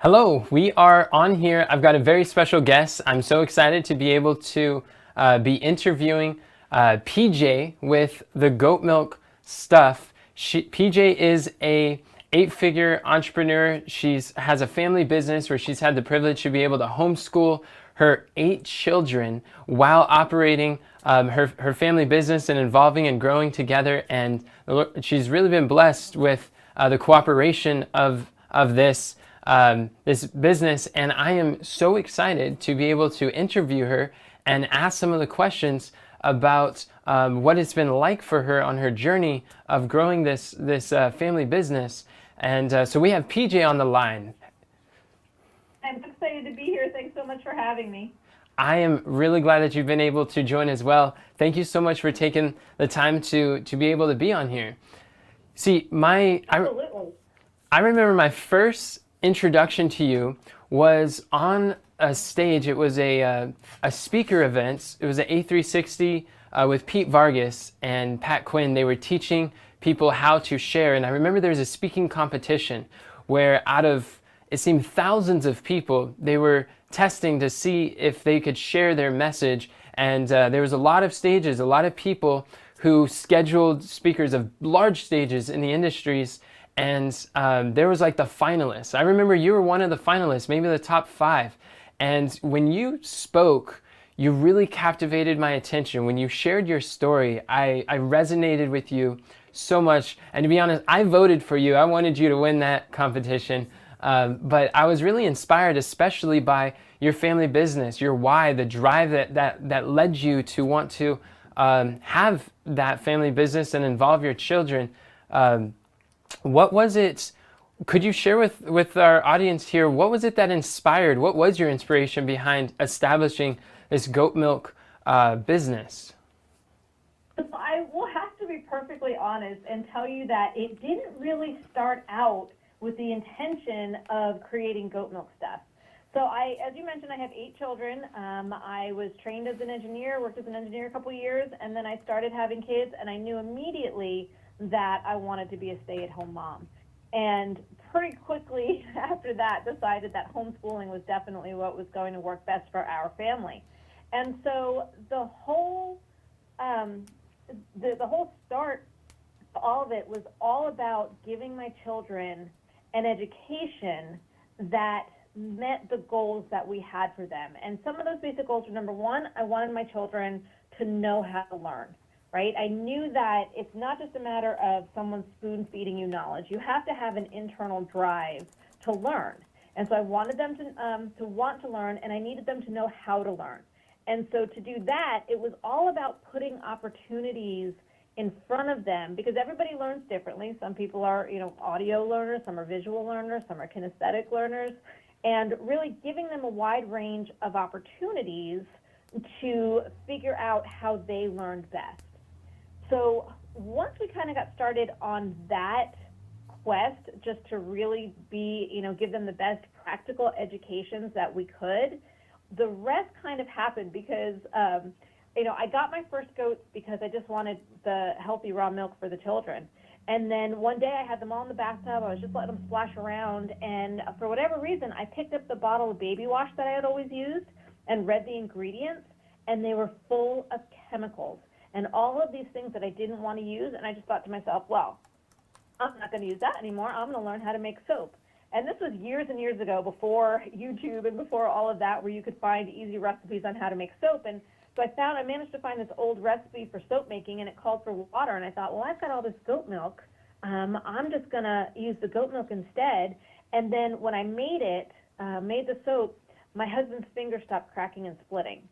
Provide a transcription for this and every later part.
Hello, we are on here. I've got a very special guest. I'm so excited to be able to be interviewing PJ with the goat milk stuff. PJ is a 8-figure entrepreneur. She's has a family business where she's had the privilege to be able to homeschool her 8 children while operating her family business and involving and growing together. And she's really been blessed with the cooperation of this business, and I am so excited to be able to interview her and ask some of the questions about what it's been like for her on her journey of growing this family business. And so we have PJ on the line. I'm excited to be here. Thanks so much for having me. I am really glad that you've been able to join as well. Thank you so much for taking the time to be able to be on here. See, Absolutely. I remember my first introduction to you was on a stage. It was a speaker event. It was an A360 with Pete Vargas and Pat Quinn. They were teaching people how to share. And I remember there was a speaking competition where out of, it seemed, thousands of people, they were testing to see if they could share their message. And there was a lot of stages, a lot of people who scheduled speakers of large stages in the industries, and there was like the finalists. I remember you were one of the finalists, maybe the top 5. And when you spoke, you really captivated my attention. When you shared your story, I resonated with you so much. And to be honest, I voted for you. I wanted you to win that competition. But I was really inspired, especially by your family business, your why, the drive that led you to want to have that family business and involve your children. What was it? Could you share with our audience here, what was it that inspired? What was your inspiration behind establishing this goat milk business? So I will have to be perfectly honest and tell you that it didn't really start out with the intention of creating goat milk stuff. So as you mentioned, I have 8 children. I was trained as an engineer, worked as an engineer a couple years, and then I started having kids, and I knew immediately that I wanted to be a stay-at-home mom. And pretty quickly after that, decided that homeschooling was definitely what was going to work best for our family. And so um, the whole start, all of it was all about giving my children an education that met the goals that we had for them. And some of those basic goals were, number one, I wanted my children to know how to learn, right? I knew that it's not just a matter of someone spoon feeding you knowledge. You have to have an internal drive to learn. And so I wanted them to want to learn, and I needed them to know how to learn. And so to do that, it was all about putting opportunities in front of them, because everybody learns differently. Some people are, audio learners, some are visual learners, some are kinesthetic learners, and really giving them a wide range of opportunities to figure out how they learned best. So once we kind of got started on that quest, just to really give them the best practical educations that we could, the rest kind of happened because, I got my first goats because I just wanted the healthy raw milk for the children. And then one day I had them all in the bathtub. I was just letting them splash around. And for whatever reason, I picked up the bottle of baby wash that I had always used and read the ingredients, and they were full of chemicals and all of these things that I didn't want to use. And I just thought to myself, well, I'm not going to use that anymore. I'm going to learn how to make soap. And this was years and years ago, before YouTube and before all of that, where you could find easy recipes on how to make soap. And so I managed to find this old recipe for soap making, and it called for water. And I thought, well, I've got all this goat milk. I'm just going to use the goat milk instead. And then when I made the soap, my husband's finger stopped cracking and splitting.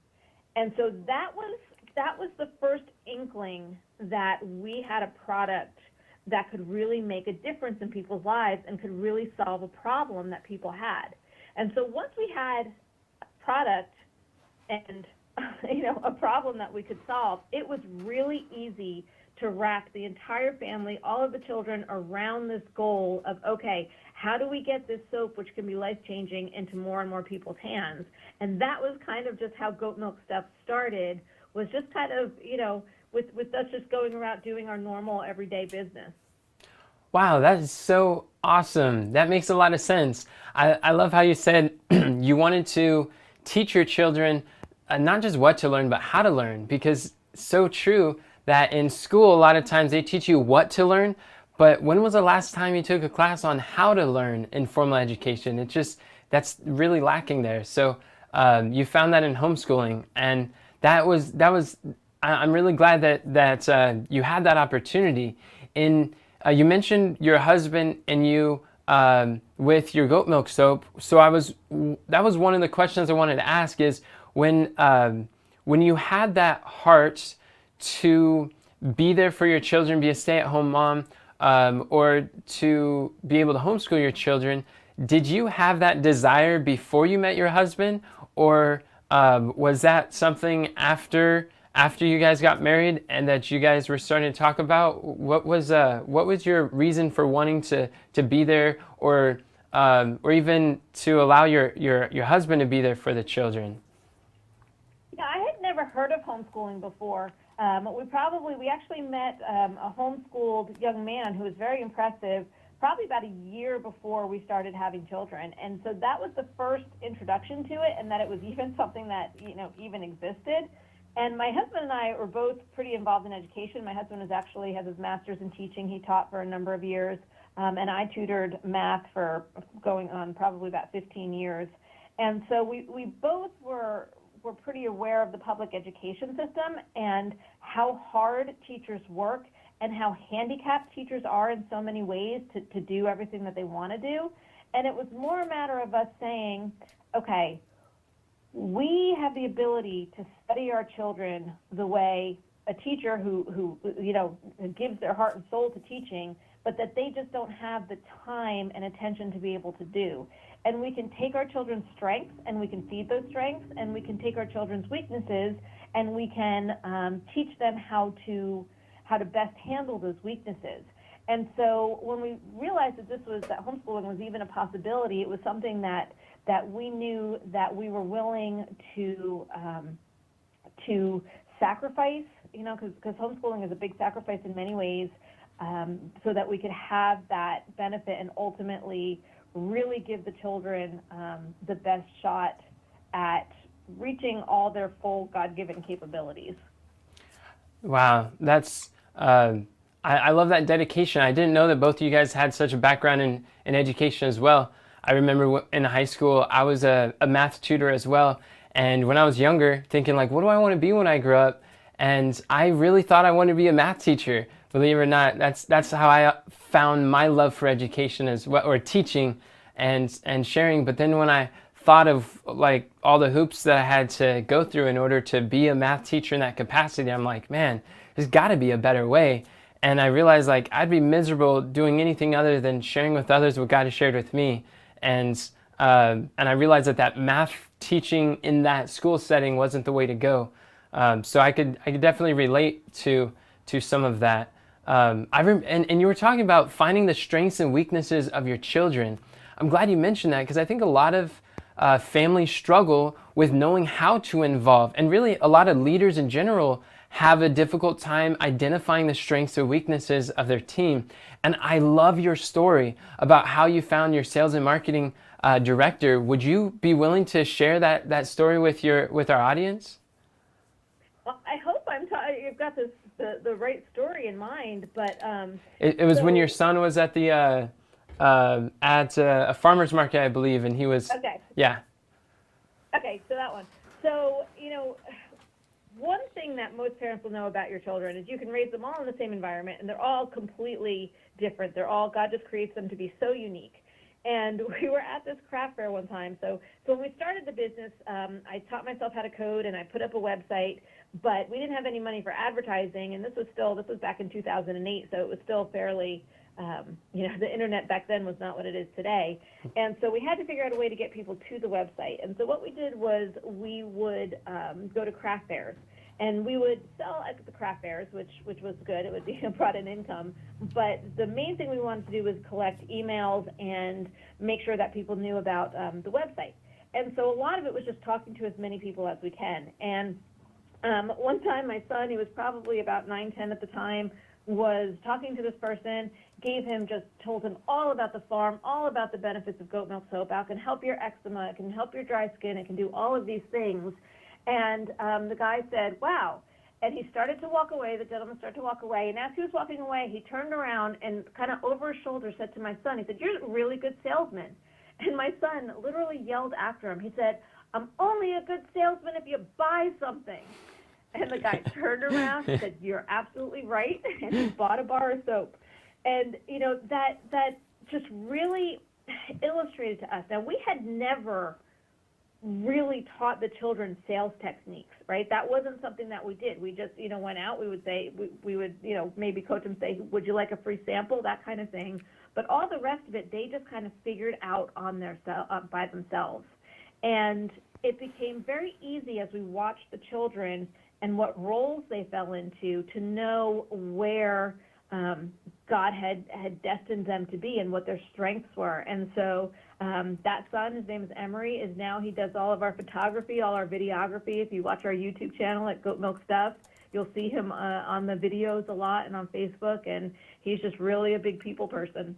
And so that was the first inkling that we had a product that could really make a difference in people's lives and could really solve a problem that people had. And so once we had a product and a problem that we could solve, it was really easy to wrap the entire family, all of the children, around this goal of, okay, how do we get this soap, which can be life-changing, into more and more people's hands? And that was kind of just how goat milk stuff started, was just kind of, with us just going around doing our normal everyday business. Wow, that is so awesome. That makes a lot of sense. I love how you said you wanted to teach your children not just what to learn, but how to learn, because it's so true that in school, a lot of times they teach you what to learn, but when was the last time you took a class on how to learn in formal education? It just, that's really lacking there. So you found that in homeschooling, and I'm really glad that you had that opportunity. In You mentioned your husband and you with your goat milk soap. So that was one of the questions I wanted to ask is when you had that heart to be there for your children, be a stay-at-home mom, or to be able to homeschool your children, did you have that desire before you met your husband, or was that something after you guys got married and that you guys were starting to talk about? What was your reason for wanting to be there, or even to allow your husband to be there for the children? Yeah, I had never heard of homeschooling before. We actually met a homeschooled young man who was very impressive, probably about a year before we started having children. And so that was the first introduction to it, and that it was even something that, even existed. And my husband and I were both pretty involved in education. My husband has his master's in teaching. He taught for a number of years, and I tutored math for going on probably about 15 years. And so we both were pretty aware of the public education system and how hard teachers work and how handicapped teachers are in so many ways to do everything that they want to do. And it was more a matter of us saying, okay, we have the ability to study our children the way a teacher who gives their heart and soul to teaching, but that they just don't have the time and attention to be able to do. And we can take our children's strengths and we can feed those strengths, and we can take our children's weaknesses and we can teach them how to best handle those weaknesses. And so when we realized that homeschooling was even a possibility, it was something that we knew that we were willing to sacrifice, because homeschooling is a big sacrifice in many ways, so that we could have that benefit and ultimately really give the children the best shot at reaching all their full God-given capabilities. Wow, that's I love that dedication. I didn't know that both of you guys had such a background in education as well. I remember in high school, I was a math tutor as well. And when I was younger, thinking like, what do I want to be when I grow up? And I really thought I wanted to be a math teacher. Believe it or not, that's how I found my love for education as well, or teaching and sharing. But then when I thought of like all the hoops that I had to go through in order to be a math teacher in that capacity, I'm like, man, there's got to be a better way. And I realized like I'd be miserable doing anything other than sharing with others what God has shared with me. And I realized that math teaching in that school setting wasn't the way to go. So I could definitely relate to some of that. And you were talking about finding the strengths and weaknesses of your children. I'm glad you mentioned that, because I think a lot of families struggle with knowing how to involve, and really a lot of leaders in general have a difficult time identifying the strengths or weaknesses of their team. And I love your story about how you found your sales and marketing director. Would you be willing to share that story with our audience? Well, I hope you've got the right story in mind, but it was when your son was at the at a farmer's market, I believe, and he was okay. Yeah. Okay, so that one. So one thing that most parents will know about your children is you can raise them all in the same environment, and they're all completely different. God just creates them to be so unique. And we were at this craft fair one time. So when we started the business, I taught myself how to code, and I put up a website, but we didn't have any money for advertising, and this was back in 2008, so it was still fairly, the internet back then was not what it is today. And so we had to figure out a way to get people to the website. And so what we did was we would go to craft fairs. And we would sell at the craft fairs, which was good. It would brought in income. But the main thing we wanted to do was collect emails and make sure that people knew about the website. And so a lot of it was just talking to as many people as we can. And one time my son, he was probably about 9, 10 at the time, was talking to this person, told him all about the farm, all about the benefits of goat milk soap. How it can help your eczema, it can help your dry skin, it can do all of these things. And the guy said, wow. And he started to walk away, the gentleman started to walk away, and as he was walking away, he turned around and kind of over his shoulder said to my son, he said, "You're a really good salesman." And my son literally yelled after him. He said, "I'm only a good salesman if you buy something." And the guy turned around and said, "You're absolutely right," and he bought a bar of soap. And, you know, that just really illustrated to us. Now, we had never really taught the children sales techniques, right? That wasn't something that we did. We just, you know, went out, we would say, we would, you know, maybe coach them, say, "Would you like a free sample?" That kind of thing. But all the rest of it, they just kind of figured out on their by themselves. And it became very easy as we watched the children and what roles they fell into to know where God had destined them to be and what their strengths were. And so that son, his name is Emery, he does all of our photography, all our videography. If you watch our YouTube channel at Goat Milk Stuff, you'll see him on the videos a lot and on Facebook, and he's just really a big people person.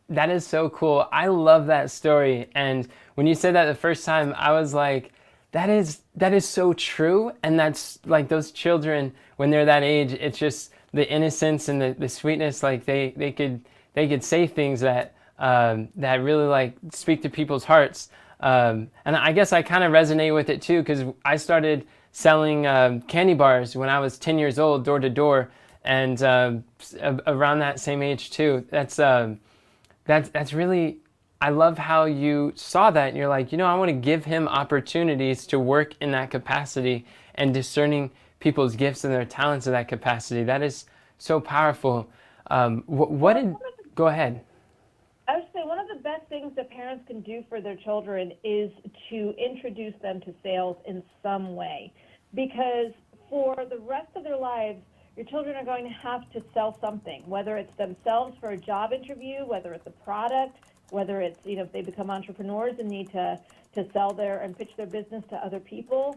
That is so cool. I love that story. And when you said that the first time, I was like, that is so true. And that's like those children, when they're that age, it's just the innocence and the sweetness. Like they could say things that really like speak to people's hearts. And I guess I kind of resonate with it too, because I started selling candy bars when I was 10 years old, door to door, and around that same age too. That's really, I love how you saw that and you're like, you know, I want to give him opportunities to work in that capacity and discerning people's gifts and their talents in that capacity. That is so powerful. Go ahead. I would say one of the best things that parents can do for their children is to introduce them to sales in some way, because for the rest of their lives, your children are going to have to sell something, whether it's themselves for a job interview, whether it's a product, whether it's, you know, if they become entrepreneurs and need to sell and pitch their business to other people.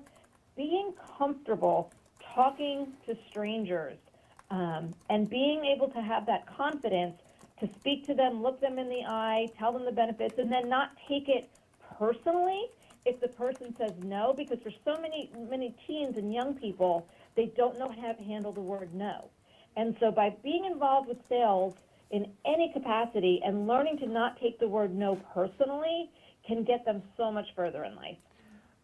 Being comfortable talking to strangers and being able to have that confidence to speak to them, look them in the eye, tell them the benefits, and then not take it personally if the person says no, because for so many teens and young people, they don't know how to handle the word no. And so by being involved with sales in any capacity and learning to not take the word no personally can get them so much further in life.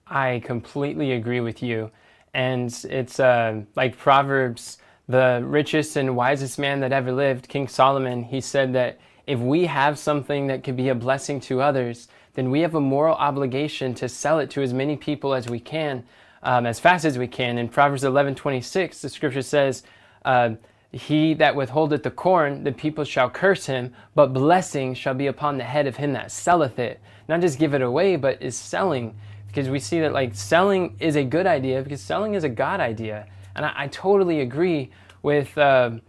I completely agree with you. And it's like Proverbs, the richest and wisest man that ever lived, King Solomon, he said that if we have something that could be a blessing to others, then we have a moral obligation to sell it to as many people as we can, as fast as we can. In Proverbs 11:26, the scripture says, he that withholdeth the corn, the people shall curse him, but blessing shall be upon the head of him that selleth it. Not just give it away, but is selling. Because we see that like selling is a good idea, because selling is a God idea. And I totally agree with, I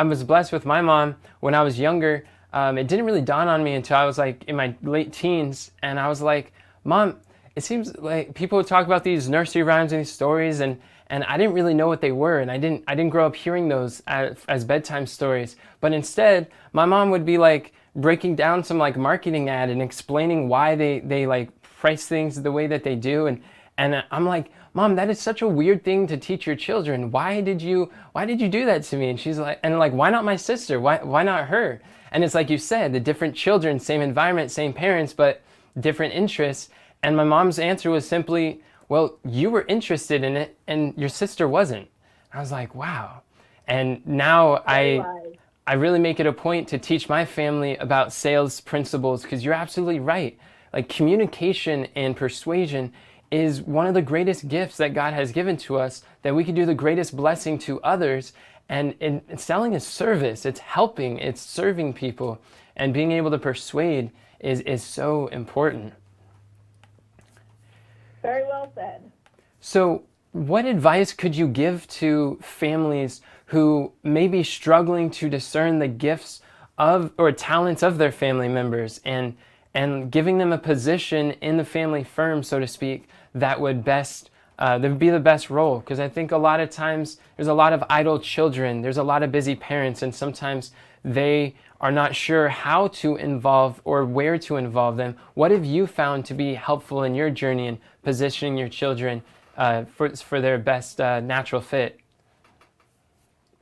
was blessed with my mom when I was younger. It didn't really dawn on me until I was like in my late teens. And I was like, Mom, it seems like people would talk about these nursery rhymes and these stories, and I didn't really know what they were, and I didn't grow up hearing those as bedtime stories. But instead, my mom would be like breaking down some like marketing ad and explaining why they like price things the way that they do, and I'm like, Mom, that is such a weird thing to teach your children. Why did you do that to me? And she's like, why not my sister? Why not her? And it's like you said, the different children, same environment, same parents, but different interests. And my mom's answer was simply, well, you were interested in it and your sister wasn't. I was like, wow. And now I really make it a point to teach my family about sales principles, because you're absolutely right. Like communication and persuasion is one of the greatest gifts that God has given to us, that we can do the greatest blessing to others. And selling is service. It's helping, it's serving people. And being able to persuade is so important. Very well said. So what advice could you give to families who may be struggling to discern the gifts of or talents of their family members, and giving them a position in the family firm, so to speak, that would be the best role? Because I think a lot of times there's a lot of idle children, there's a lot of busy parents, and sometimes they are not sure how to involve or where to involve them. What have you found to be helpful in your journey in positioning your children for their best natural fit?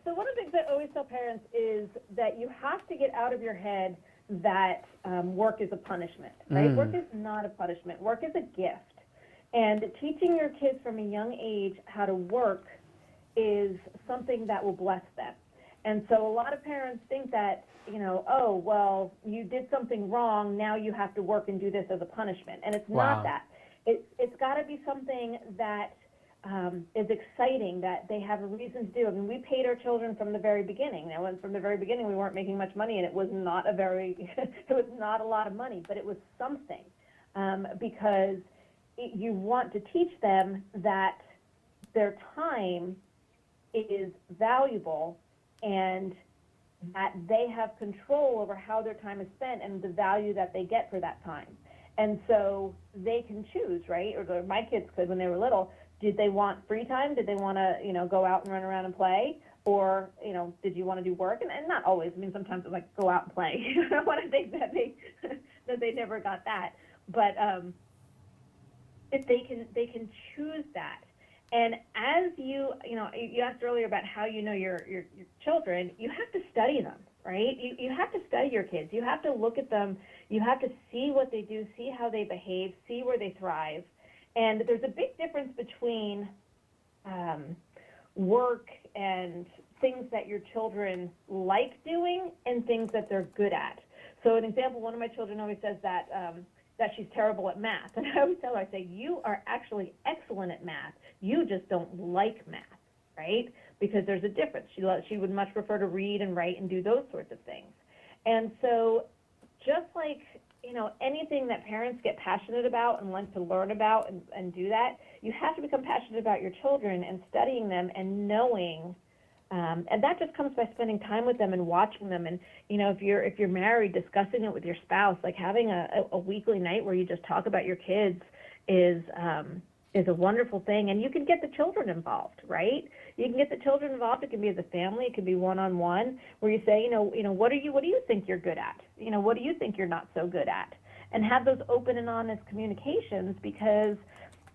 So one of the things I always tell parents is that you have to get out of your head that work is a punishment, right? Work is not a punishment. Work is a gift. And teaching your kids from a young age how to work is something that will bless them. And so a lot of parents think that, oh, well, you did something wrong, now you have to work and do this as a punishment. And it's not that. It's got to be something that is exciting, that they have a reason to do. I mean, we paid our children from the very beginning. Now, from the very beginning, we weren't making much money, and it was not it was not a lot of money, but it was something, because you want to teach them that their time is valuable and that they have control over how their time is spent and the value that they get for that time. And so they can choose, right? Or my kids could when they were little. Did they want free time? Did they want to, go out and run around and play? Or, did you want to do work? And not always. I mean, sometimes it's like, go out and play. I want to think that they never got that. But if they can choose that. And as you asked earlier about how you know your children, you have to study them, right? You have to study your kids. You have to look at them. You have to see what they do, see how they behave, see where they thrive. And there's a big difference between work and things that your children like doing and things that they're good at. So an example, one of my children always says that she's terrible at math. And I always tell her, I say, you are actually excellent at math. You just don't like math, right? Because there's a difference. She would much prefer to read and write and do those sorts of things. And so just like, anything that parents get passionate about and like to learn about and do that, you have to become passionate about your children and studying them and knowing, and that just comes by spending time with them and watching them. And, if you're married, discussing it with your spouse, like having a weekly night where you just talk about your kids is a wonderful thing. And you can get the children involved, right? You can get the children involved. It can be as a family. It can be one-on-one, where you say, what do you think you're good at? What do you think you're not so good at? And have those open and honest communications, because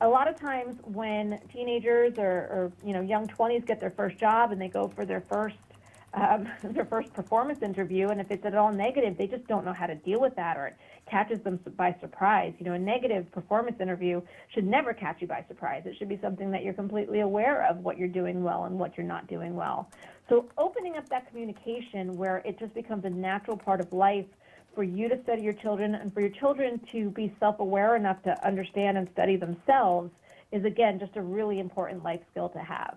a lot of times when teenagers or young 20s get their first job and they go for their first performance interview, and if it's at all negative, they just don't know how to deal with that, or it catches them by surprise. A negative performance interview should never catch you by surprise. It should be something that you're completely aware of, what you're doing well and what you're not doing well. So opening up that communication where it just becomes a natural part of life for you to study your children and for your children to be self-aware enough to understand and study themselves is, again, just a really important life skill to have.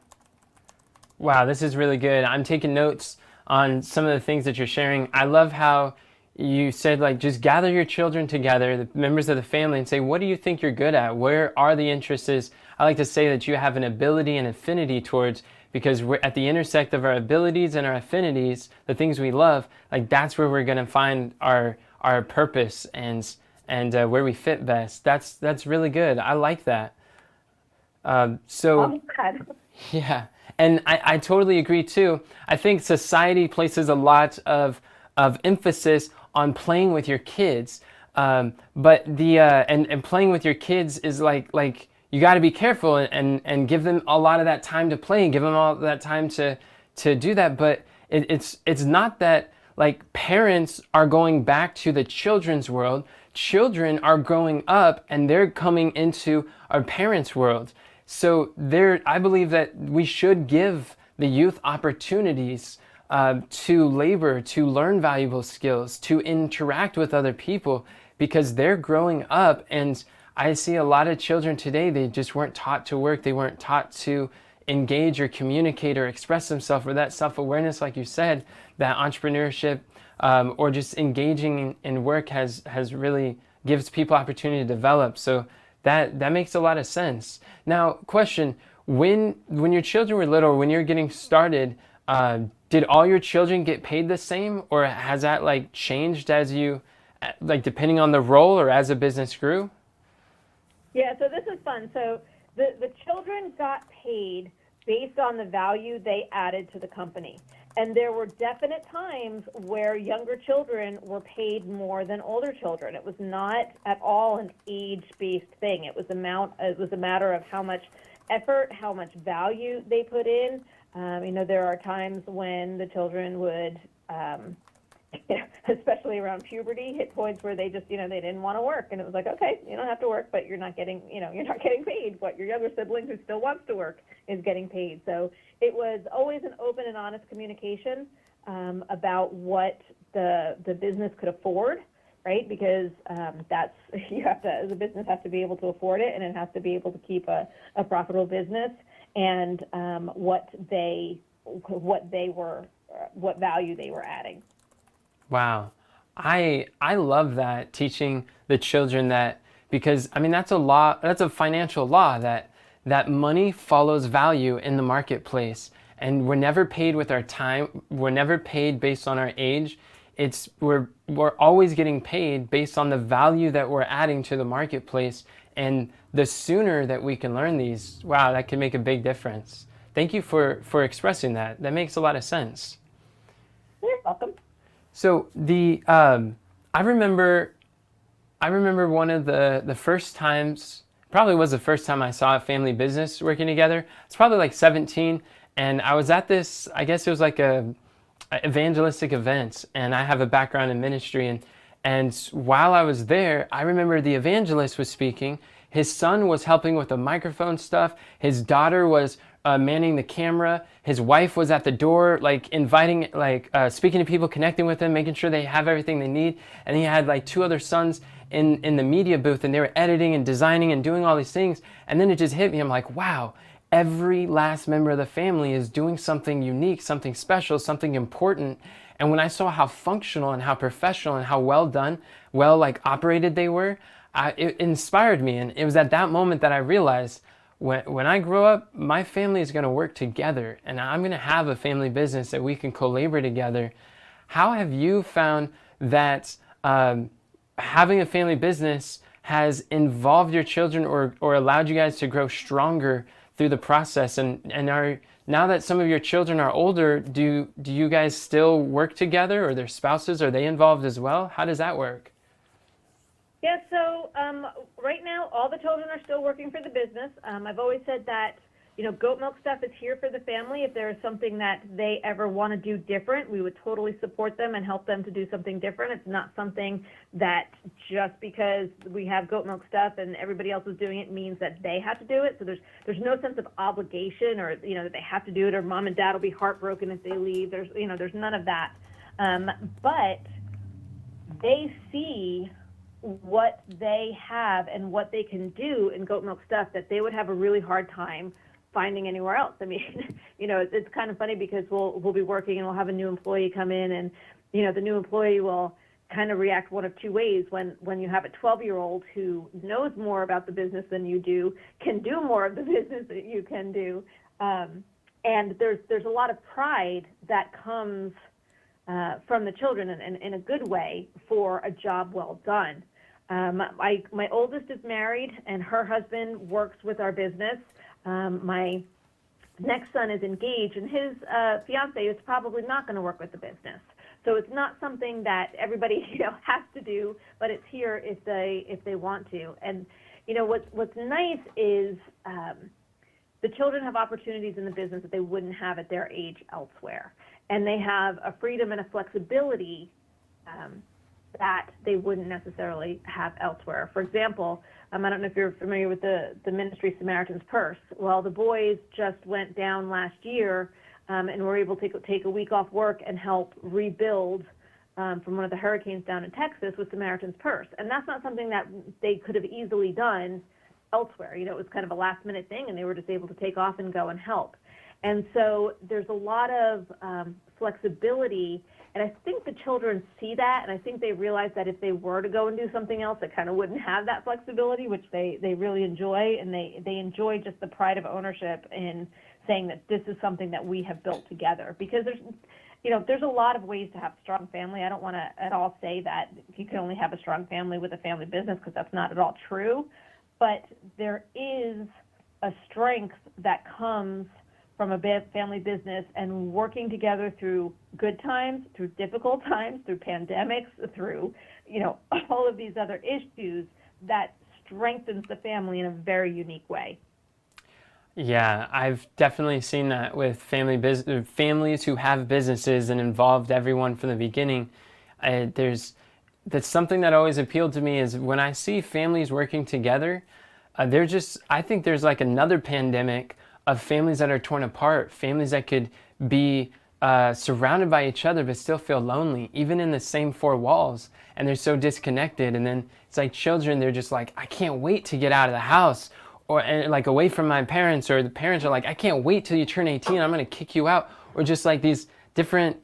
Wow, this is really good. I'm taking notes on some of the things that you're sharing. I love how you said, just gather your children together, the members of the family, and say, what do you think you're good at? Where are the interests? I like to say that you have an ability and affinity towards, because we're at the intersect of our abilities and our affinities, the things we love, that's where we're going to find our purpose and where we fit best. That's really good. I like that. Yeah. And I totally agree too. I think society places a lot of emphasis on playing with your kids, but and playing with your kids is like you got to be careful and give them a lot of that time to play and give them all that time to do that. But it's not that parents are going back to the children's world. Children are growing up and they're coming into our parents' world. So I believe that we should give the youth opportunities to labor, to learn valuable skills, to interact with other people, because they're growing up. And I see a lot of children today, they just weren't taught to work. They weren't taught to engage or communicate or express themselves, or that self-awareness, like you said, that entrepreneurship or just engaging in work has really gives people opportunity to develop. So that makes a lot of sense. Now, question, when your children were little, when you're getting started, did all your children get paid the same, or has that changed as you, depending on the role or as the business grew? Yeah, so this is fun. So the children got paid based on the value they added to the company. And there were definite times where younger children were paid more than older children. It was not at all an age-based thing. It was a matter of how much effort, how much value they put in. There are times when the children would, especially around puberty, hit points where they just, they didn't want to work, and it was like, okay, you don't have to work, but you're not getting paid. What your younger sibling who still wants to work is getting paid. So it was always an open and honest communication about what the business could afford, right? Because the business has to be able to afford it, and it has to be able to keep a profitable business, and what value they were adding. Wow. I love that, teaching the children that, because that's a law, that's a financial law, that money follows value in the marketplace, and we're never paid with our time, we're never paid based on our age. We're always getting paid based on the value that we're adding to the marketplace, and the sooner that we can learn these, wow, that can make a big difference. Thank you for expressing that. That makes a lot of sense. You're welcome. So I remember one of the first times, probably was the first time I saw a family business working together. It's probably like 17, and I was at this, I guess it was like a evangelistic event, and I have a background in ministry, and while I was there, I remember the evangelist was speaking. His son was helping with the microphone stuff. His daughter was manning the camera. His wife was at the door, like inviting, speaking to people, connecting with them, making sure they have everything they need. And he had like two other sons in the media booth, and they were editing and designing and doing all these things. And then it just hit me. I'm like, wow, every last member of the family is doing something unique, something special, something important. And when I saw how functional and how professional and how well done, operated they were, it inspired me. And it was at that moment that I realized, when I grow up, my family is going to work together, and I'm going to have a family business that we can collaborate together. How have you found that having a family business has involved your children or allowed you guys to grow stronger through the process? And now that some of your children are older, do you guys still work together, or their spouses, are they involved as well? How does that work? Yeah, so right now all the children are still working for the business. I've always said that, goat milk stuff is here for the family. If there is something that they ever want to do different, we would totally support them and help them to do something different. It's not something that just because we have goat milk stuff and everybody else is doing it means that they have to do it. So there's no sense of obligation, or that they have to do it, or mom and dad will be heartbroken if they leave. There's none of that. But they see what they have and what they can do in goat milk stuff that they would have a really hard time finding anywhere else. I mean, it's kind of funny because we'll be working and we'll have a new employee come in, and the new employee will kind of react one of two ways. When you have a 12-year-old who knows more about the business than you do, can do more of the business that you can do, and there's a lot of pride that comes from the children in a good way for a job well done. My oldest is married, and her husband works with our business. My next son is engaged, and his fiance is probably not going to work with the business. So it's not something that everybody has to do, but it's here if they want to. And what's nice is the children have opportunities in the business that they wouldn't have at their age elsewhere, and they have a freedom and a flexibility that they wouldn't necessarily have elsewhere. For example, I don't know if you're familiar with the ministry Samaritan's Purse. Well, the boys just went down last year and were able to take a week off work and help rebuild from one of the hurricanes down in Texas with Samaritan's Purse. And that's not something that they could have easily done elsewhere. It was kind of a last-minute thing, and they were just able to take off and go and help. And so there's a lot of flexibility, and I think the children see that, and I think they realize that if they were to go and do something else, it kind of wouldn't have that flexibility, which they really enjoy, and they enjoy just the pride of ownership in saying that this is something that we have built together. Because there's a lot of ways to have a strong family. I don't want to at all say that you can only have a strong family with a family business, because that's not at all true. But there is a strength that comes from a family business and working together through good times, through difficult times, through pandemics, through, all of these other issues that strengthens the family in a very unique way. Yeah, I've definitely seen that with families who have businesses and involved everyone from the beginning. That's something that always appealed to me is when I see families working together. I think there's like another pandemic of families that are torn apart, families that could be surrounded by each other but still feel lonely, even in the same four walls, and they're so disconnected. And then it's like children, they're just like, I can't wait to get out of the house, and like away from my parents, or the parents are like, I can't wait till you turn 18, I'm going to kick you out. Or just like these different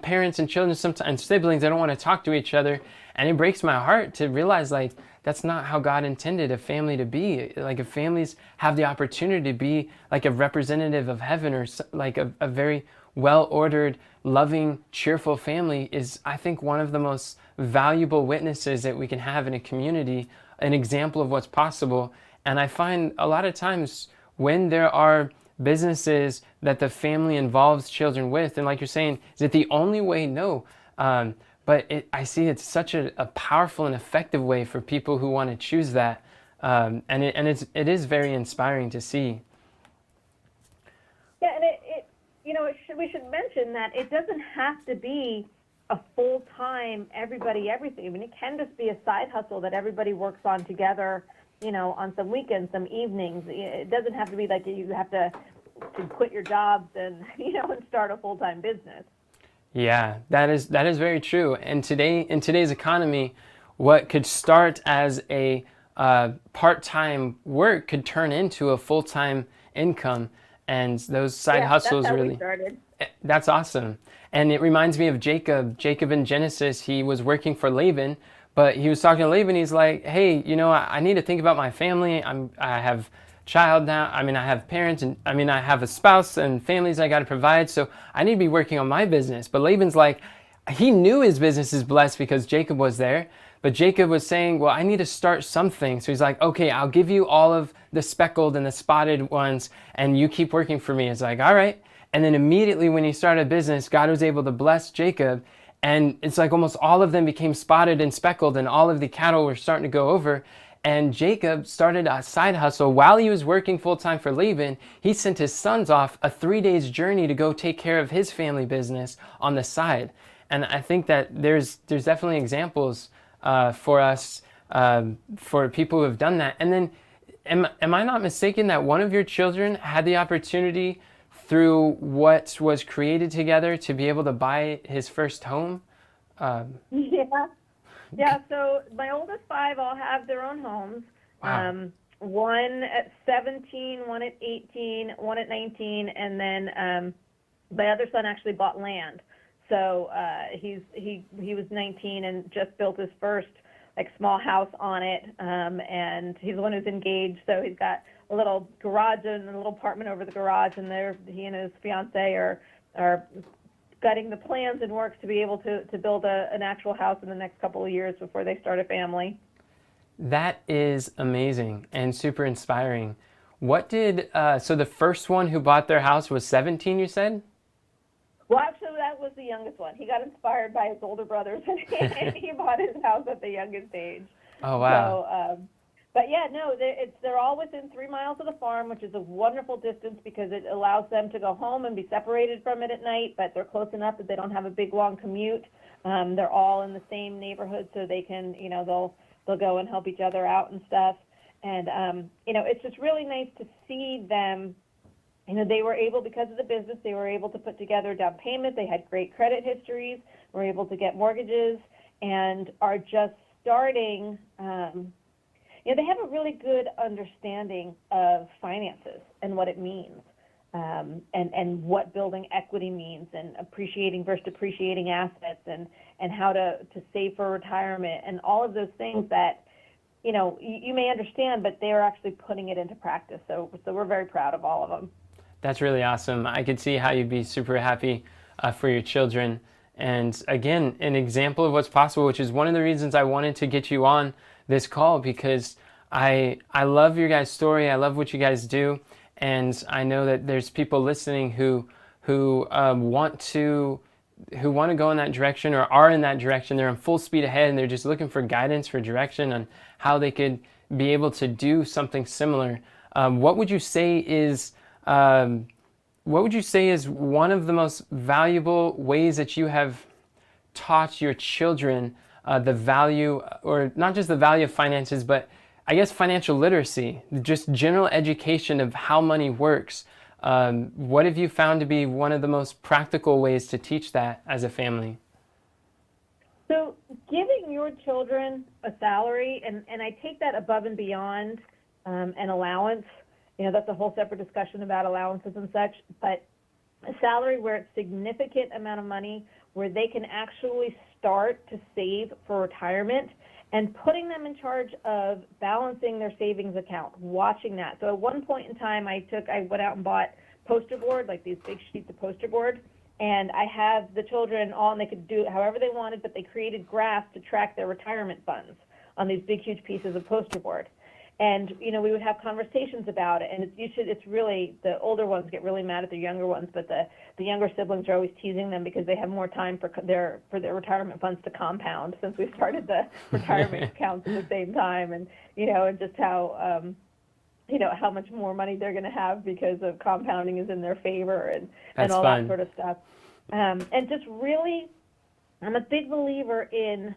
parents and children sometimes, and siblings, they don't want to talk to each other. And it breaks my heart to realize like that's not how God intended a family to be. Like if families have the opportunity to be like a representative of heaven, or like a very well-ordered, loving, cheerful family is, I think, one of the most valuable witnesses that we can have in a community, an example of what's possible. And I find a lot of times when there are businesses that the family involves children with, and like you're saying, is it the only way? No. But I see it's such a powerful and effective way for people who want to choose that. And it is very inspiring to see. Yeah, and we should mention that it doesn't have to be a full-time everything. I mean, it can just be a side hustle that everybody works on together, on some weekends, some evenings. It doesn't have to be like you have to quit your jobs and, and start a full-time business. Yeah, that is very true. And in today's economy, what could start as a part-time work could turn into a full-time income. And those side hustles that's how really, we started. That's awesome. And it reminds me of Jacob. Jacob in Genesis, he was working for Laban, but he was talking to Laban. He's like, hey, I need to think about my family. I have child now. I mean, I have parents, and I have a spouse and families I got to provide. So I need to be working on my business. But Laban's like, he knew his business is blessed because Jacob was there. But Jacob was saying, well, I need to start something. So he's like, okay, I'll give you all of the speckled and the spotted ones, and you keep working for me. It's like, all right. And then immediately when he started a business, God was able to bless Jacob. And it's like almost all of them became spotted and speckled, and all of the cattle were starting to go over. And Jacob started a side hustle while he was working full-time for Laban. He sent his sons off a 3-day journey to go take care of his family business on the side. And I think that there's definitely examples for us, for people who have done that. And then, am I not mistaken that one of your children had the opportunity through what was created together to be able to buy his first home? Yeah, so my oldest 5 all have their own homes. Wow. One at 17, one at 18, one at 19, and then my other son actually bought land. So he was 19 and just built his first small house on it, and he's the one who's engaged. So he's got a little garage and a little apartment over the garage, and he and his fiance are gutting the plans and works to be able to build an actual house in the next couple of years before they start a family. That is amazing and super inspiring. So the first one who bought their house was 17, you said? Well, actually, that was the youngest one. He got inspired by his older brothers, and he bought his house at the youngest age. Oh, wow. So, but yeah, no, they're all within 3 miles of the farm, which is a wonderful distance because it allows them to go home and be separated from it at night, but they're close enough that they don't have a big, long commute. They're all in the same neighborhood, so they can, they'll go and help each other out and stuff. And, it's just really nice to see them. They were able, because of the business, they were able to put together a down payment. They had great credit histories, were able to get mortgages, and are just starting. They have a really good understanding of finances and what it means, and what building equity means, and appreciating versus depreciating assets, and how to save for retirement, and all of those things that you may understand, but they are actually putting it into practice. So we're very proud of all of them. That's really awesome. I could see how you'd be super happy for your children. And again, an example of what's possible, which is one of the reasons I wanted to get you on this call, because I love your guys' story. I love what you guys do. And I know that there's people listening who want to go in that direction or are in that direction. They're in full speed ahead and they're just looking for guidance, for direction on how they could be able to do something similar. What would you say is one of the most valuable ways that you have taught your children the value, or not just the value of finances, but I guess financial literacy, just general education of how money works? What have you found to be one of the most practical ways to teach that as a family? So giving your children a salary, and I take that above and beyond an allowance. That's a whole separate discussion about allowances and such, but a salary where it's significant amount of money, where they can actually start to save for retirement, and putting them in charge of balancing their savings account, watching that. So at one point in time, I went out and bought poster board, like these big sheets of poster board, and I have the children all, and they could do it however they wanted, but they created graphs to track their retirement funds on these big, huge pieces of poster board. And, we would have conversations about it, and it's really, the older ones get really mad at the younger ones, but the younger siblings are always teasing them because they have more time for their retirement funds to compound, since we started the retirement accounts at the same time, and, and just how, how much more money they're going to have because of compounding is in their favor, and all fun. That sort of stuff. And just really, I'm a big believer in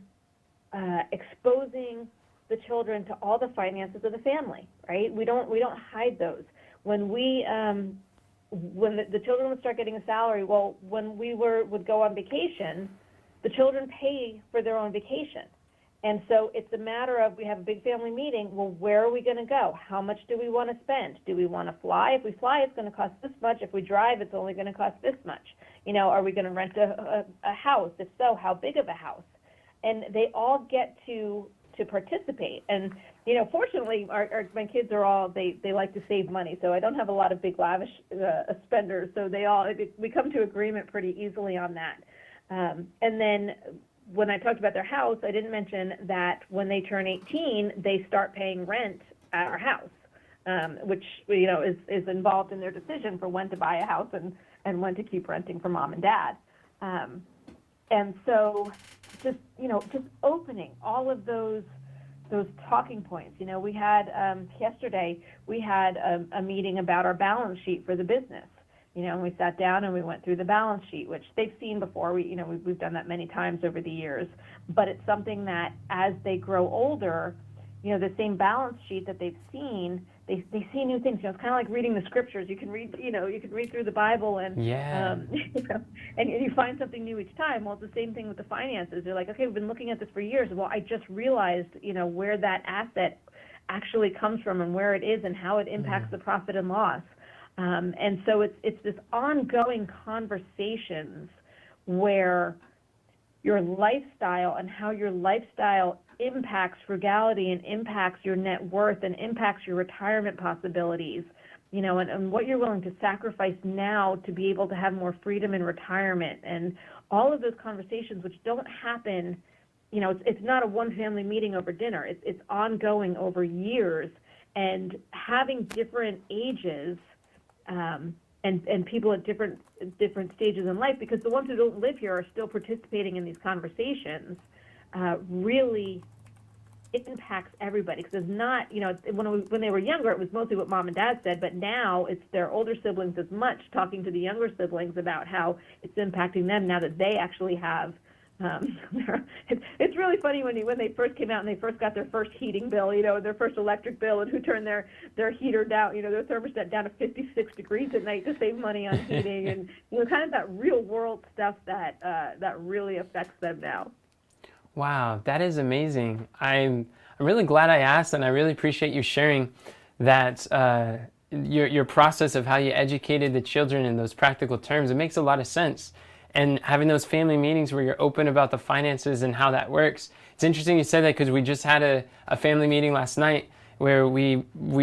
exposing the children to all the finances of the family, right? We don't hide those. When the children would start getting a salary, well, when we would go on vacation, the children pay for their own vacation. And so it's a matter of, we have a big family meeting, well, where are we going to go? How much do we want to spend? Do we want to fly? If we fly, it's going to cost this much. If we drive, it's only going to cost this much. Are we going to rent a house? If so, how big of a house? And they all get to participate. And, fortunately, my kids are all, they like to save money. So I don't have a lot of big lavish spenders. So we come to agreement pretty easily on that. And then when I talked about their house, I didn't mention that when they turn 18, they start paying rent at our house, which, is involved in their decision for when to buy a house and when to keep renting from mom and dad. And so just opening all of those talking points. We had, yesterday, we had a meeting about our balance sheet for the business. And we sat down and we went through the balance sheet, which they've seen before. We've done that many times over the years, but it's something that as they grow older, the same balance sheet that they've seen, they see new things. It's kind of like reading the scriptures. You can read through the Bible and, and you find something new each time. Well, it's the same thing with the finances. They're like, okay, we've been looking at this for years. Well, I just realized, where that asset actually comes from and where it is and how it impacts the profit and loss. And so it's this ongoing conversations where your lifestyle and how your lifestyle impacts frugality and impacts your net worth and impacts your retirement possibilities, and what you're willing to sacrifice now to be able to have more freedom in retirement, and all of those conversations, which don't happen, it's not a one family meeting over dinner. It's ongoing over years, and having different ages and people at different stages in life, because the ones who don't live here are still participating in these conversations, really impacts everybody. Because it's not, when they were younger, it was mostly what mom and dad said, but now it's their older siblings as much talking to the younger siblings about how it's impacting them now that they actually have. It's really funny when they first came out and they first got their first heating bill, their first electric bill, and who turned their heater down, their thermostat down to 56 degrees at night to save money on heating, and kind of that real world stuff that really affects them now. Wow, that is amazing. I'm really glad I asked, and I really appreciate you sharing that your process of how you educated the children in those practical terms. It makes a lot of sense. And having those family meetings where you're open about the finances and how that works. It's interesting you said that, because we just had a family meeting last night where we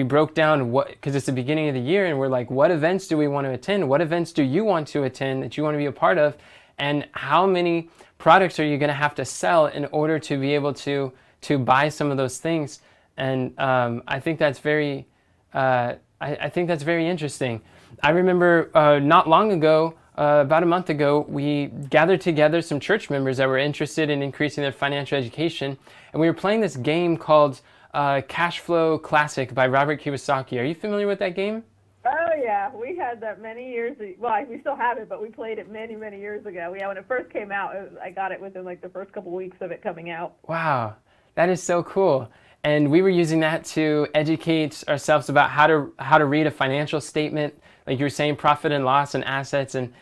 broke down because it's the beginning of the year, and we're like, what events do we want to attend? What events do you want to attend that you want to be a part of? And how many products are you going to have to sell in order to be able to buy some of those things? And I think that's very I think that's very interesting. I remember not long ago, about a month ago, we gathered together some church members that were interested in increasing their financial education, and we were playing this game called Cash Flow Classic by Robert Kiyosaki. Are you familiar with that game? Oh yeah, we had that many years. Well, we still have it, but we played it many, many years ago. Yeah, when it first came out, I got it within like the first couple weeks of it coming out. Wow, that is so cool. And we were using that to educate ourselves about how to read a financial statement, like you were saying, profit and loss and assets, and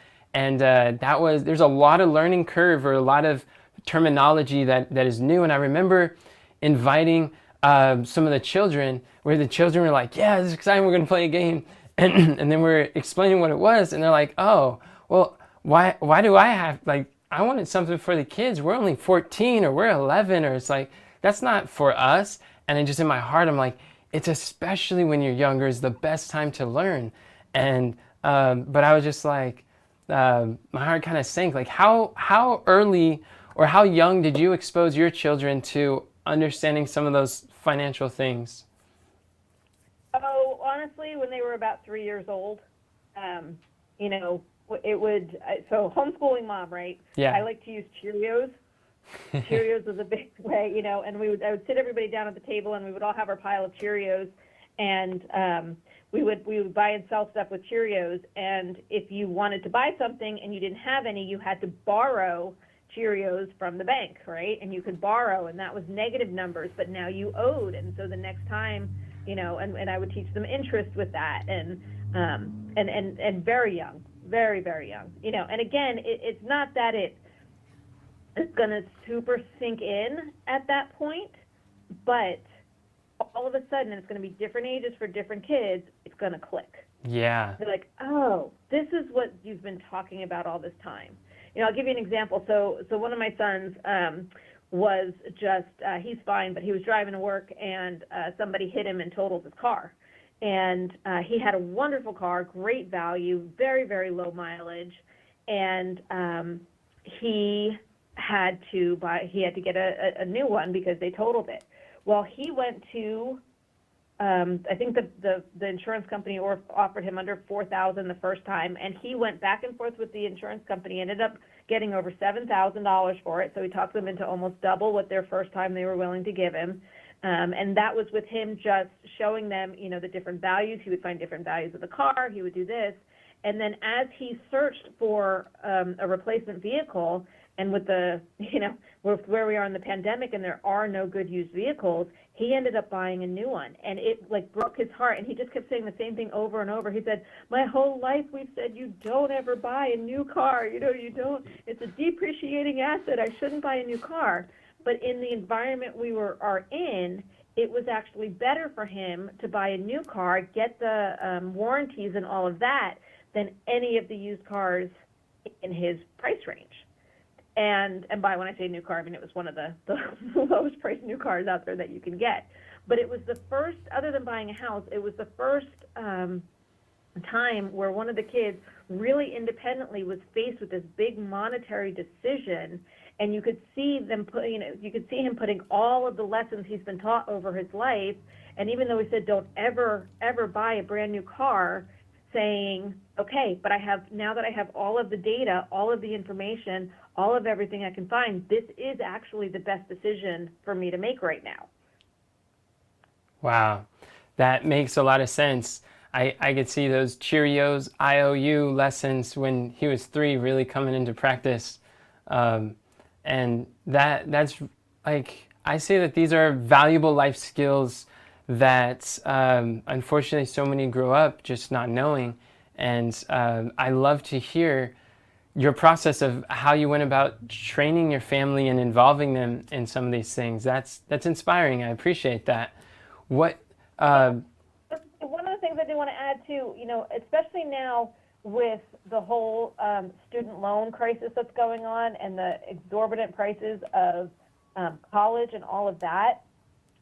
there's a lot of learning curve or a lot of terminology that is new. And I remember inviting some of the children, where the children were like, "Yeah, this is exciting. We're going to play a game," and then we're explaining what it was, and they're like, "Oh, well, why do I have like?" I wanted something for the kids. We're only 14 or we're 11, or it's like, that's not for us. And then just in my heart, I'm like, it's especially when you're younger is the best time to learn. And, but I was just like, my heart kind of sank. Like how early or how young did you expose your children to understanding some of those financial things? Oh, honestly, when they were about 3 years old, you know, it would, so homeschooling mom, right? Yeah. I like to use Cheerios. Cheerios was a big way, you know, and I would sit everybody down at the table and we would all have our pile of Cheerios, and we would buy and sell stuff with Cheerios. And if you wanted to buy something and you didn't have any, you had to borrow Cheerios from the bank, right? And you could borrow, and that was negative numbers, but now you owed. And so the next time, you know, and I would teach them interest with that, and very young, very, very young, you know. And again, it's not that it's going to super sink in at that point, but all of a sudden it's going to be different ages for different kids. It's going to click. Yeah. They're like, oh, this is what you've been talking about all this time. You know, I'll give you an example. So one of my sons was just, he's fine, but he was driving to work, and somebody hit him and totaled his car. And he had a wonderful car, great value, very, very low mileage, and he had to get a new one because they totaled it. Well, he went to, I think the insurance company offered him under $4,000 the first time, and he went back and forth with the insurance company, ended up getting over $7,000 for it. So he talked them into almost double what their first time they were willing to give him. And that was with him just showing them, you know, the different values. He would find different values of the car. He would do this. And then as he searched for a replacement vehicle, and with the, you know, with where we are in the pandemic and there are no good used vehicles, he ended up buying a new one. And it like broke his heart. And he just kept saying the same thing over and over. He said, my whole life we've said you don't ever buy a new car. You know, you don't. It's a depreciating asset. I shouldn't buy a new car. But in the environment we are in, it was actually better for him to buy a new car, get the warranties and all of that, than any of the used cars in his price range. And by when I say new car, I mean it was one of the lowest priced new cars out there that you can get. But it was the first, other than buying a house, it was the first time where one of the kids really independently was faced with this big monetary decision, and you could see them you could see him putting all of the lessons he's been taught over his life. And even though he said don't ever buy a brand new car, saying, okay, but now that I have all of the data, all of the information, all of everything I can find, this is actually the best decision for me to make right now. Wow, that makes a lot of sense. I could see those Cheerios IOU lessons when he was 3 really coming into practice. And that's like, I say that these are valuable life skills that unfortunately so many grow up just not knowing. And I love to hear your process of how you went about training your family and involving them in some of these things. That's inspiring. I appreciate that. What? One of the things I do want to add too, you know, especially now with the whole student loan crisis that's going on and the exorbitant prices of college and all of that,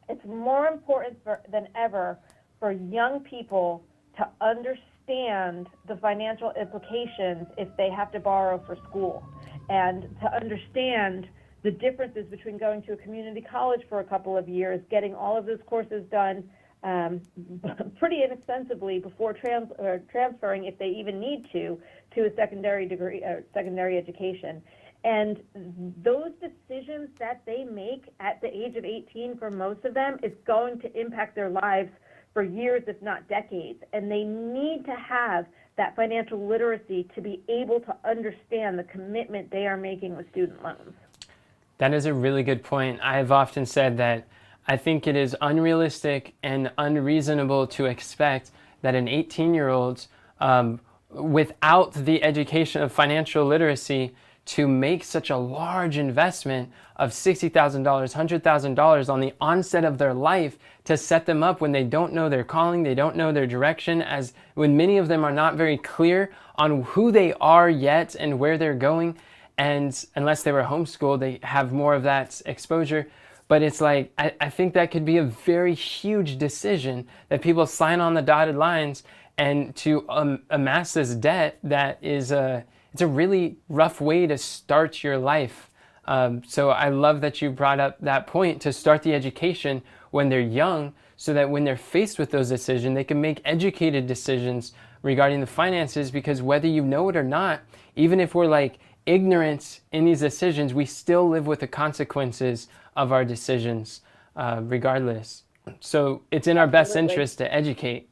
it's more important than ever for young people to understand the financial implications if they have to borrow for school, and to understand the differences between going to a community college for a couple of years, getting all of those courses done pretty inexpensively before transferring, if they even need to a secondary degree or secondary education. And those decisions that they make at the age of 18, for most of them, is going to impact their lives for years, if not decades. And they need to have that financial literacy to be able to understand the commitment they are making with student loans. That is a really good point. I have often said that I think it is unrealistic and unreasonable to expect that an 18-year-old, without the education of financial literacy, to make such a large investment of $60,000, $100,000 on the onset of their life to set them up when they don't know their calling, they don't know their direction, as when many of them are not very clear on who they are yet and where they're going. And unless they were homeschooled, they have more of that exposure. But it's like, I think that could be a very huge decision that people sign on the dotted lines, and to amass this debt that is it's a really rough way to start your life. So I love that you brought up that point, to start the education when they're young, so that when they're faced with those decisions, they can make educated decisions regarding the finances, because whether you know it or not, even if we're like ignorant in these decisions, we still live with the consequences of our decisions regardless. So it's in our best interest to educate.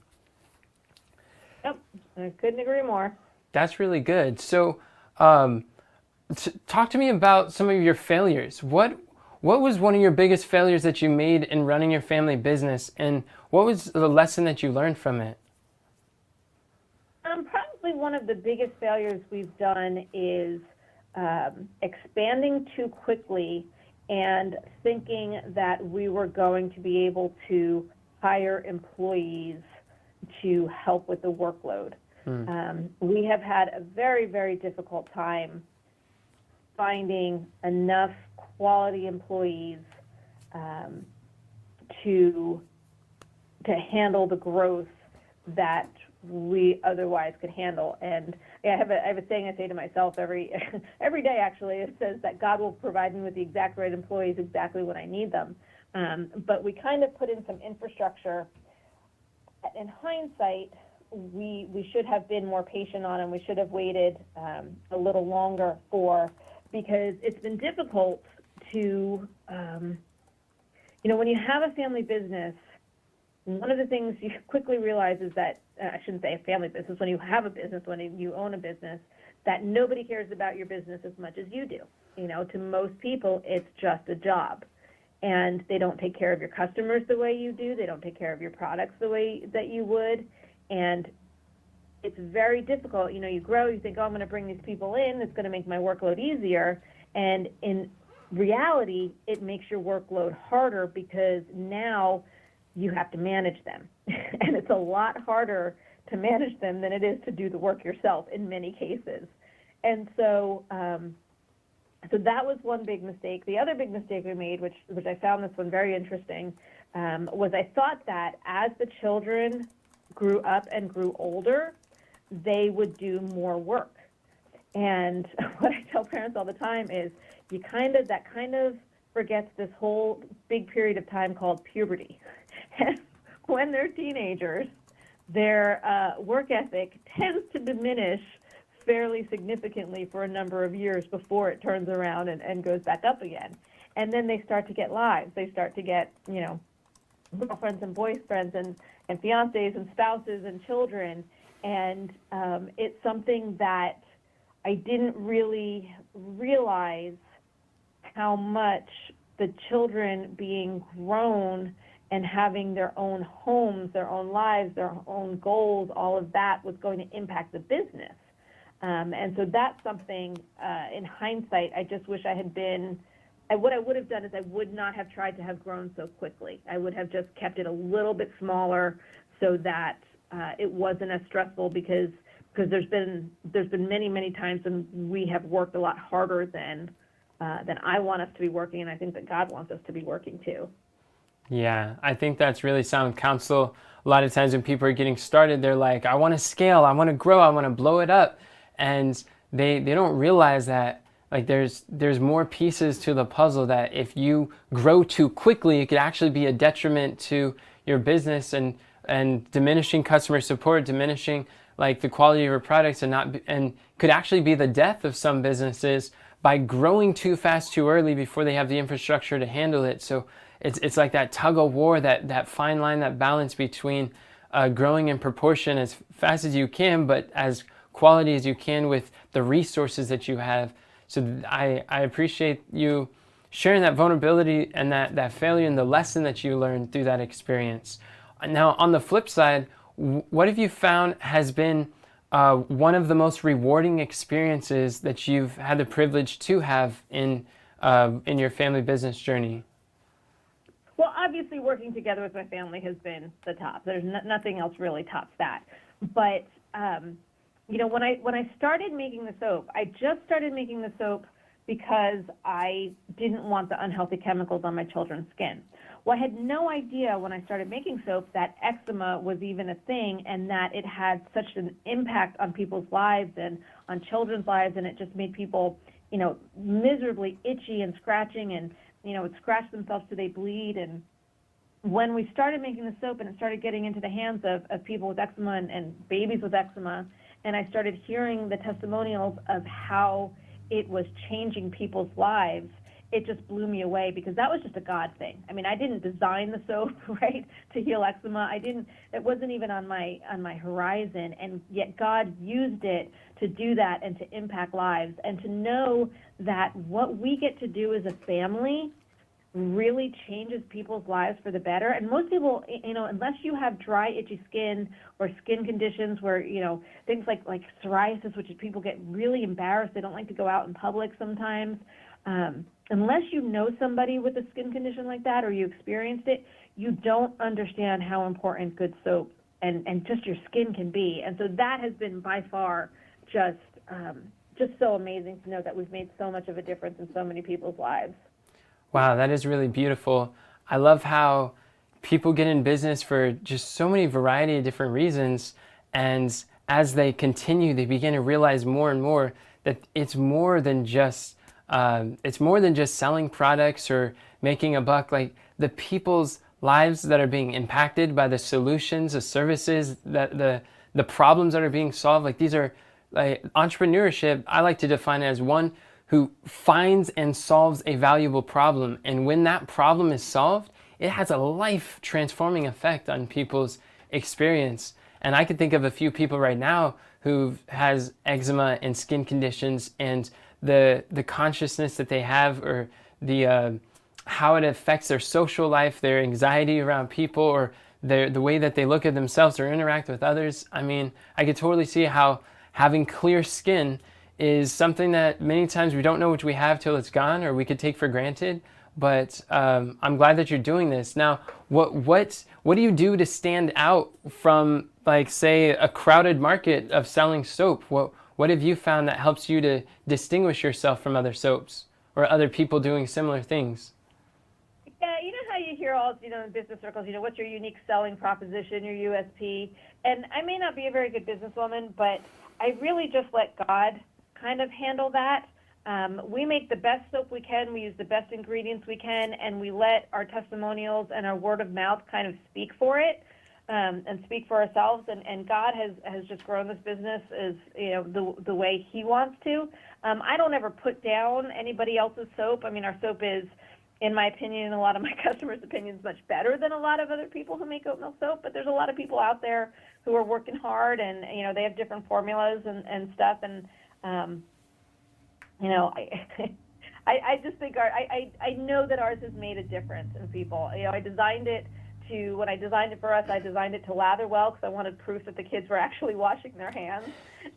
Yep, I couldn't agree more. That's really good. So talk to me about some of your failures. What was one of your biggest failures that you made in running your family business, and what was the lesson that you learned from it? Probably one of the biggest failures we've done is expanding too quickly and thinking that we were going to be able to hire employees to help with the workload. We have had a very, very difficult time finding enough quality employees to handle the growth that we otherwise could handle. And I have a saying I say to myself every day, actually. It says that God will provide me with the exact right employees exactly when I need them. But we kind of put in some infrastructure. In hindsight, we should have been more patient on, and we should have waited a little longer for, because it's been difficult to, when you have a family business, one of the things you quickly realize is that, I shouldn't say a family business, when you have a business, when you own a business, that nobody cares about your business as much as you do. To most people, it's just a job. And they don't take care of your customers the way you do. They don't take care of your products the way that you would. And it's very difficult. You grow, you think, oh, I'm going to bring these people in. It's going to make my workload easier. And in reality, it makes your workload harder, because now you have to manage them. And it's a lot harder to manage them than it is to do the work yourself in many cases. And so so that was one big mistake. The other big mistake we made, which I found this one very interesting, was I thought that as the children grew up and grew older, they would do more work. And what I tell parents all the time is that kind of forgets this whole big period of time called puberty. And when they're teenagers, their work ethic tends to diminish fairly significantly for a number of years before it turns around and goes back up again. And then they start to get lives. They start to get, girlfriends and boyfriends and fiancés and spouses and children. And it's something that I didn't really realize how much the children being grown and having their own homes, their own lives, their own goals, all of that was going to impact the business. And so that's something, in hindsight, I just wish I had been, what I would have done is I would not have tried to have grown so quickly. I would have just kept it a little bit smaller so that it wasn't as stressful, because there's been many times when we have worked a lot harder than I want us to be working, and I think that God wants us to be working too. Yeah, I think that's really sound counsel. A lot of times when people are getting started, they're like, I want to scale, I want to grow, I want to blow it up. And they don't realize that like there's more pieces to the puzzle, that if you grow too quickly, it could actually be a detriment to your business and diminishing customer support, diminishing like the quality of your products, and could actually be the death of some businesses by growing too fast too early before they have the infrastructure to handle it. So it's like that tug of war, that fine line, that balance between growing in proportion as fast as you can, but as quality as you can with the resources that you have. So I appreciate you sharing that vulnerability and that failure and the lesson that you learned through that experience. Now, on the flip side, what have you found has been one of the most rewarding experiences that you've had the privilege to have in your family business journey? Well, obviously, working together with my family has been the top. There's nothing else really tops that. But when I started making the soap, I just started making the soap because I didn't want the unhealthy chemicals on my children's skin. Well, I had no idea when I started making soap that eczema was even a thing, and that it had such an impact on people's lives and on children's lives, and it just made people, miserably itchy and scratching, and would scratch themselves till they bleed. And when we started making the soap and it started getting into the hands of people with eczema and babies with eczema, and I started hearing the testimonials of how it was changing people's lives, it just blew me away, because that was just a God thing. I mean, I didn't design the soap, right, to heal eczema. It wasn't even on my horizon, and yet God used it to do that and to impact lives, and to know that what we get to do as a family really changes people's lives for the better. And most people, unless you have dry, itchy skin or skin conditions where, things like psoriasis, which is people get really embarrassed. They don't like to go out in public sometimes. Unless you know somebody with a skin condition like that, or you experienced it, you don't understand how important good soap and just your skin can be. And so that has been by far just so amazing to know that we've made so much of a difference in so many people's lives. Wow, that is really beautiful. I love how people get in business for just so many variety of different reasons, and as they continue, they begin to realize more and more that it's more than just selling products or making a buck. Like, the people's lives that are being impacted by the solutions, the services, the problems that are being solved. Like, these are like entrepreneurship. I like to define it as one who finds and solves a valuable problem. And when that problem is solved, it has a life transforming effect on people's experience. And I can think of a few people right now who has eczema and skin conditions, and the consciousness that they have, or the how it affects their social life, their anxiety around people, or the way that they look at themselves or interact with others. I mean, I could totally see how having clear skin is something that many times we don't know what we have till it's gone, or we could take for granted. But I'm glad that you're doing this. Now, what do you do to stand out from, like, say, a crowded market of selling soap? What have you found that helps you to distinguish yourself from other soaps or other people doing similar things? Yeah, you know how you hear all, in business circles, what's your unique selling proposition, your USP? And I may not be a very good businesswoman, but I really just let God kind of handle that. We make the best soap we can, we use the best ingredients we can, and we let our testimonials and our word of mouth kind of speak for it, and speak for ourselves. And God has just grown this business as the way He wants to. I don't ever put down anybody else's soap. I mean, our soap is, in my opinion, and a lot of my customers' opinions, much better than a lot of other people who make oat milk soap. But there's a lot of people out there who are working hard, and they have different formulas and stuff. And I just think I know that ours has made a difference in people. When I designed it for us, I designed it to lather well, because I wanted proof that the kids were actually washing their hands,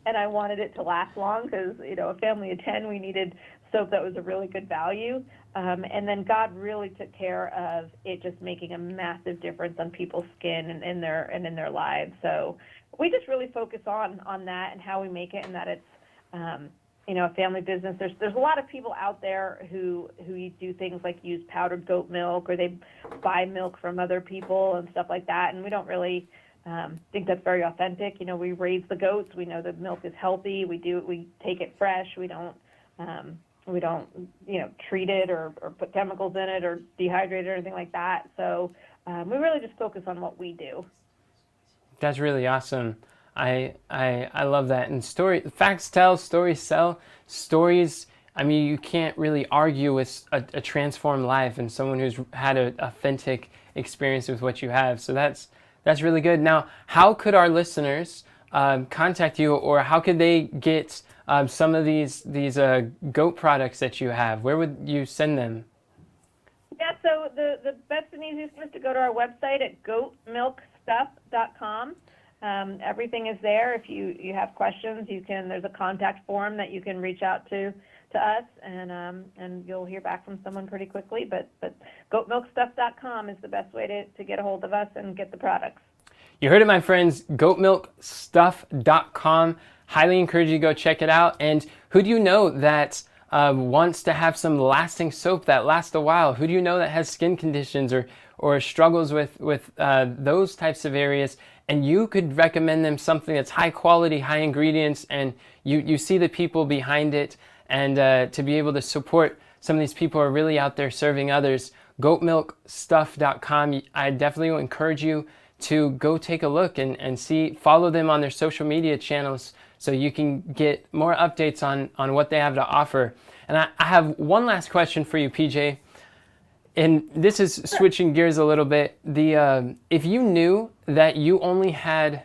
and I wanted it to last long, because a family of 10, we needed soap that was a really good value. And then God really took care of it just making a massive difference on people's skin and in their lives. So we just really focus on that and how we make it, and that it's a family business. There's a lot of people out there who do things like use powdered goat milk, or they buy milk from other people and stuff like that, and we don't really think that's very authentic. We raise the goats. We know the milk is healthy. We take it fresh. We don't treat it or put chemicals in it or dehydrate it or anything like that. So we really just focus on what we do. That's really awesome. I love that. And facts tell, stories sell. Stories, I mean, you can't really argue with a transformed life and someone who's had an authentic experience with what you have. So that's really good. Now, how could our listeners contact you, or how could they get some of these goat products that you have? Where would you send them? Yeah, so the best and easiest is to go to our website at goatmilkstuff.com. Everything is there. If you have questions, there's a contact form that you can reach out to us, and you'll hear back from someone pretty quickly. But goatmilkstuff.com is the best way to get a hold of us and get the products. You heard it, my friends. Goatmilkstuff.com. Highly encourage you to go check it out. And who do you know that wants to have some lasting soap that lasts a while? Who do you know that has skin conditions or struggles with those types of areas? And you could recommend them something that's high quality, high ingredients, and you see the people behind it. And to be able to support some of these people who are really out there serving others, goatmilkstuff.com. I definitely will encourage you to go take a look and follow them on their social media channels so you can get more updates on what they have to offer. And I have one last question for you, PJ. And this is switching gears a little bit. If you knew that you only had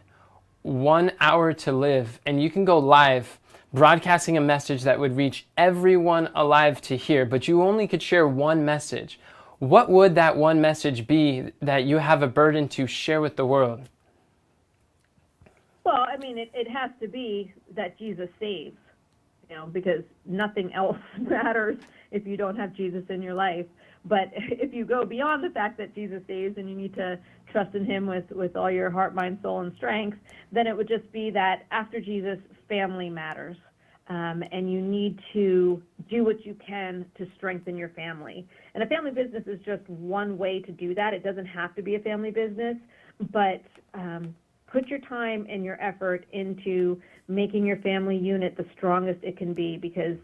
1 hour to live and you can go live broadcasting a message that would reach everyone alive to hear, but you only could share one message, what would that one message be that you have a burden to share with the world? Well, I mean, it has to be that Jesus saves, because nothing else matters if you don't have Jesus in your life. But if you go beyond the fact that Jesus saves and you need to trust in him with all your heart, mind, soul, and strength, then it would just be that after Jesus, family matters. And you need to do what you can to strengthen your family. And a family business is just one way to do that. It doesn't have to be a family business, but put your time and your effort into making your family unit the strongest it can be, because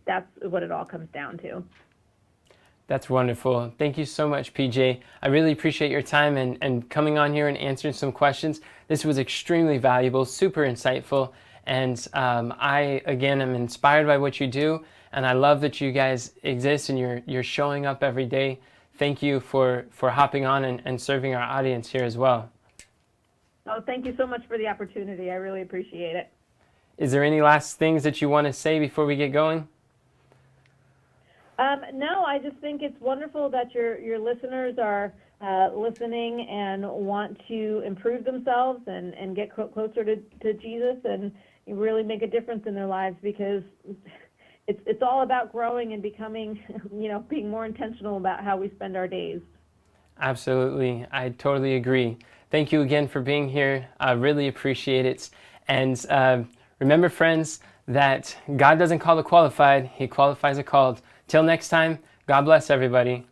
that's what it all comes down to. That's wonderful. Thank you so much, PJ. I really appreciate your time and coming on here and answering some questions. This was extremely valuable, super insightful. And I, again, am inspired by what you do. And I love that you guys exist and you're showing up every day. Thank you for hopping on and serving our audience here as well. Oh, thank you so much for the opportunity. I really appreciate it. Is there any last things that you want to say before we get going? No, I just think it's wonderful that your listeners are listening and want to improve themselves and get closer to Jesus and really make a difference in their lives, because it's all about growing and becoming, being more intentional about how we spend our days. Absolutely. I totally agree. Thank you again for being here. I really appreciate it. And remember, friends, that God doesn't call the qualified, he qualifies the called. Till next time, God bless everybody.